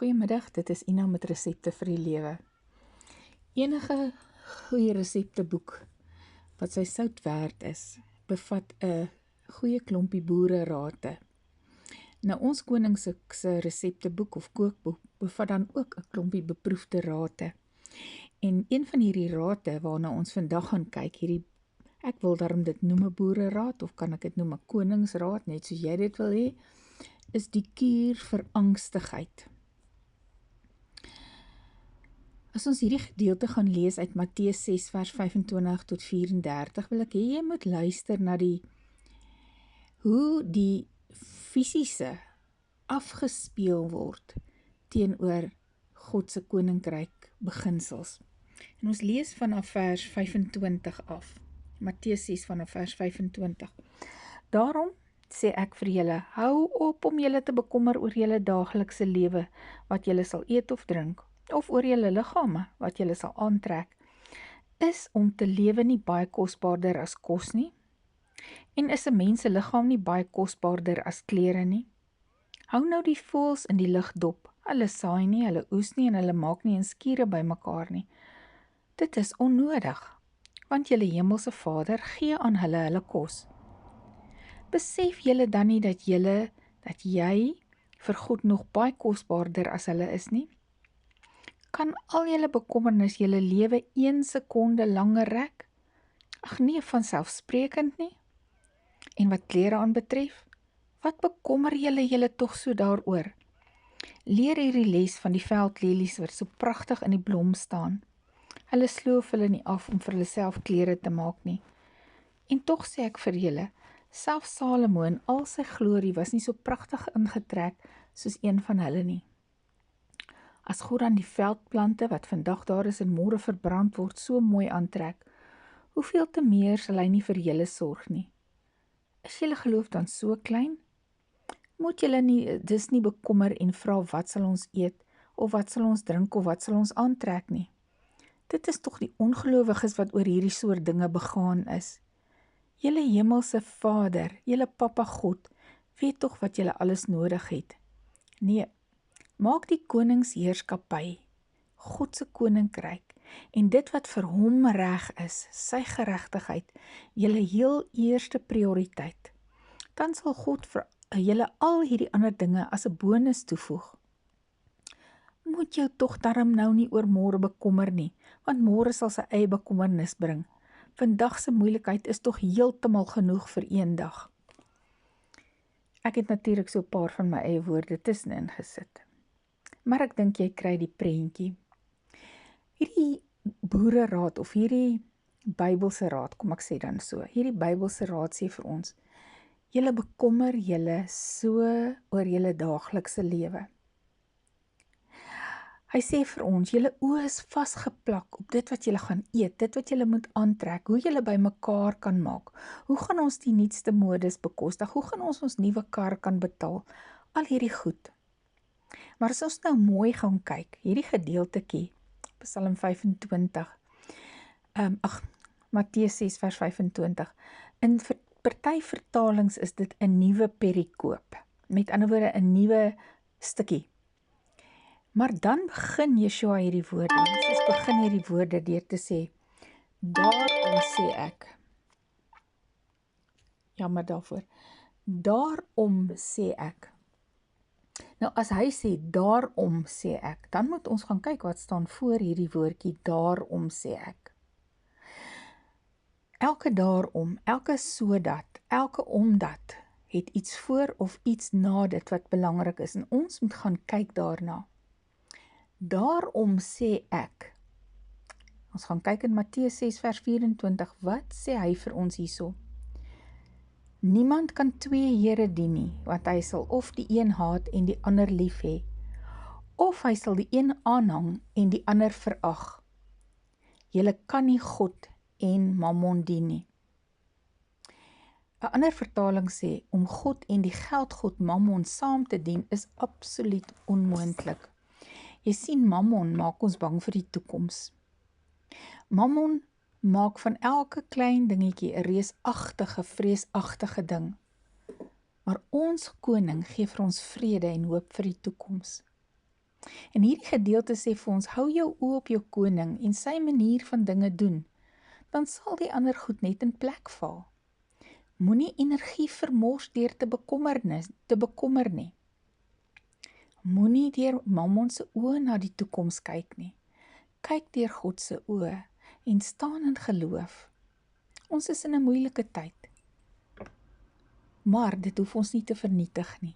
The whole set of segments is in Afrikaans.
Goeiemiddag, dit is Ina met resepte vir die lewe. Enige goeie resepteboek wat sy sout werd is, bevat 'n goeie klompie boererate. Nou ons koning se resepteboek of kookboek bevat dan ook 'n klompie beproefde rate. En een van hierdie rate waarna ons vandag gaan kyk, ek wil daarom dit noem 'n boereraad of kan ek dit noem 'n koningsraad, net soos jy dit wil hê, is die kuur vir angstigheid. As ons hierdie gedeelte gaan lees uit Matteus 6 vers 25 tot 34, wil ek hê jy moet luister na hoe die fisiese afgespeel word teenoor God se koninkryk beginsels. En ons lees vanaf vers 25 af. Matteus 6 vanaf vers 25. Daarom sê ek vir julle, hou op om julle te bekommer oor julle daaglikse lewe, wat julle sal eet of drink, of oor julle liggame, wat julle sal aantrek. Is om te lewe nie baie kosbaarder as kos nie? En is 'n mens se liggaam nie baie kosbaarder as klere nie? Hou nou die voëls in die lug dop. Hulle saai nie, hulle oes nie en hulle maak nie 'n skure bymekaar nie. Dit is onnodig, want julle hemelse Vader gee aan hulle kos. Besef julle dan nie dat jy vir God nog baie kosbaarder as hulle is nie? Kan al julle bekommernis julle lewe 1 sekonde langer rek? Ag nee, vanselfsprekend nie. En wat klere aanbetref, wat bekommer julle tog so daaroor? Leer hierdie les van die veldlelies wat so pragtig in die blom staan. Hulle sloof hulle nie af om vir hulle self klere te maak nie. En tog sê ek vir julle, selfs Salomo in al sy glorie was nie so pragtig ingetrek soos een van hulle nie. As God dan die veldplante wat vandag daar is en môre verbrand word so mooi aantrek, hoeveel te meer sal hy nie vir julle sorg nie? Is julle geloof dan so klein? Moet julle dus nie bekommer en vra wat sal ons eet, of wat sal ons drink, of wat sal ons aantrek nie? Dit is tog die ongelowiges wat oor hierdie soort dinge begaan is. Julle hemelse Vader, julle Papa God, weet tog wat julle alles nodig het. Nee, maak die koningsheerskappy, God se koninkryk, en dit wat vir hom reg is, sy geregtigheid, julle heel eerste prioriteit. Dan sal God vir julle al hierdie ander dinge as 'n bonus toevoeg. Moet jou tog darm nou nie oor môre bekommer nie, want môre sal sy eie bekommernis bring. Vandag se moeilikheid is tog heeltemal genoeg vir een dag. Ek het natuurlik so 'n paar van my eie woorde tussenin gesit. Maar ek dink jy kry die prentjie. Hierdie boereraad of hierdie Bybelse raad, kom ek sê dan so, hierdie Bybelse raad sê vir ons, julle bekommer julle so oor julle daaglikse lewe. Hy sê vir ons, julle oë is vasgeplak op dit wat julle gaan eet, dit wat julle moet aantrek, hoe julle by mekaar kan maak, hoe gaan ons die nuutste modes bekostig, hoe gaan ons nuwe kar kan betaal, al hierdie goed. Maar as ons nou mooi gaan kyk, hierdie gedeeltetjie, Psalm 25, Matteus 6 vers 25, in party vertalings is dit 'n nuwe perikoop, met ander woorde 'n nuwe stukkie. Maar dan begin Yeshua hierdie woorde, Jesus begin hierdie woorde deur te sê, daarom sê ek, jammer daarvoor, daarom sê ek. Nou as hy sê, daarom sê ek, dan moet ons gaan kyk wat staan voor hierdie woordjie, daarom sê ek. Elke daarom, elke sodat, elke omdat, het iets voor of iets na dit wat belangrik is, en ons moet gaan kyk daarna. Daarom sê ek, ons gaan kyk in Matteus 6 vers 24, wat sê hy vir ons hierso? Niemand kan 2 here dien nie, want hy sal of die een haat en die ander lief hê, of hy sal die een aanhang en die ander verag. Julle kan nie God en Mammon dien nie. 'n ander vertaling sê, om God en die geldgod Mammon saam te dien is absoluut onmoontlik. Jy sien, Mammon maak ons bang vir die toekoms. Mammon maak van elke klein dingetjie 'n reusagtige, vreesagtige ding. Maar ons koning gee vir ons vrede en hoop vir die toekoms. En hierdie gedeelte sê vir ons, hou jou oë op jou koning en sy manier van dinge doen, dan sal die ander goed net in plek val. Moenie energie vermors deur te bekommer nie. Moenie deur Mammon se oë na die toekoms kyk nie. Kyk deur God se oë en staan in geloof. Ons is in 'n moeilike tyd, maar dit hoef ons nie te vernietig nie.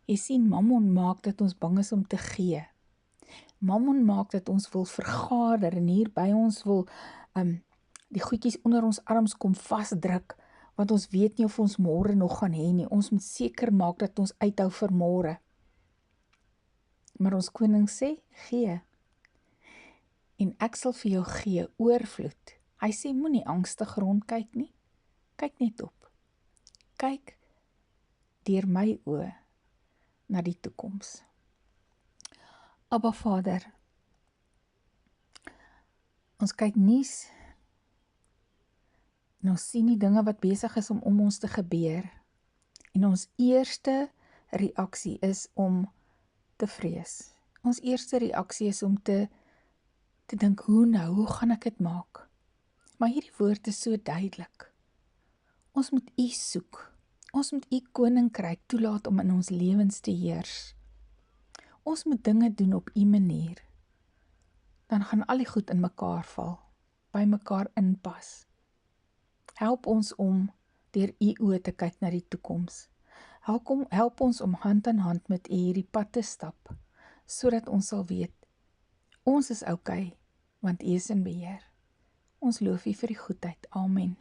Jy sien, Mammon maak dat ons bang is om te gee. Mammon maak dat ons wil vergader en hier by ons wil die goedjies onder ons arms kom vasdruk, want ons weet nie of ons môre nog gaan hê nie. Ons moet seker maak dat ons uithou vir môre. Maar ons koning sê, gee. En ek sal vir jou gee, oorvloed. Hy sê, moenie angstig rondkyk nie. Kyk net op. Kyk deur my oë na die toekoms. Abba Vader, ons kyk nuus en ons sien die dinge wat besig is om ons te gebeur. En ons eerste reaksie is om te vrees. Ons eerste reaksie is om te dink, hoe gaan ek dit maak? Maar hierdie woord is so duidelik. Ons moet U soek. Ons moet U koninkryk toelaat om in ons lewens te heers. Ons moet dinge doen op U manier. Dan gaan al die goed in mekaar val, by mekaar inpas. Help ons om deur U oë te kyk na die toekoms. Help ons om hand aan hand met U hierdie pad te stap, sodat ons sal weet, ons is okay, want U is in beheer. Ons loof U vir die goedheid. Amen.